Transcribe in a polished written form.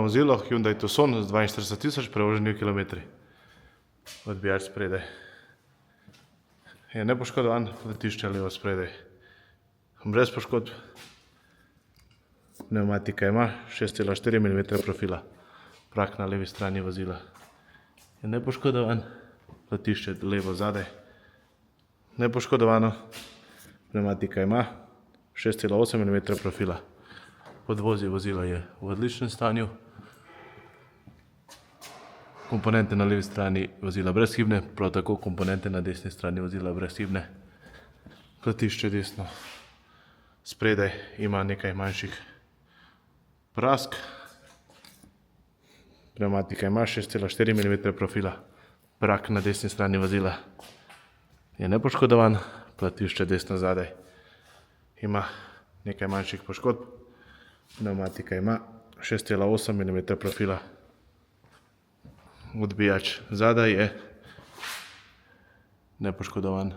vozilo, Hyundai Tucson z 42 000 prevoženimi kilometri. Odbijač spredaj. Je nepoškodovan, letišče levo spredaj. Brez poškodb. Pneumatika ima 6,4 mm profila. Prak na levi strani vozila. Je nepoškodovan, letišče levo zadaj. Nepoškodovano. Pneumatika ima 6,8 mm profila. Podvozje vozila je v odličnem stanju. Komponente na levi strani vozila brezhibne, prav tako komponente na desni strani vozila brezhibne. Letišče desno spredaj ima nekaj manjših prask. Pneumatika ima 6,4 mm profila. Prak na desni strani vozila je nepoškodovan, letišče desno zadaj ima nekaj manjših poškodb. Pneumatika ima 6,8 mm profila. Odbijač zadaj je nepoškodovan.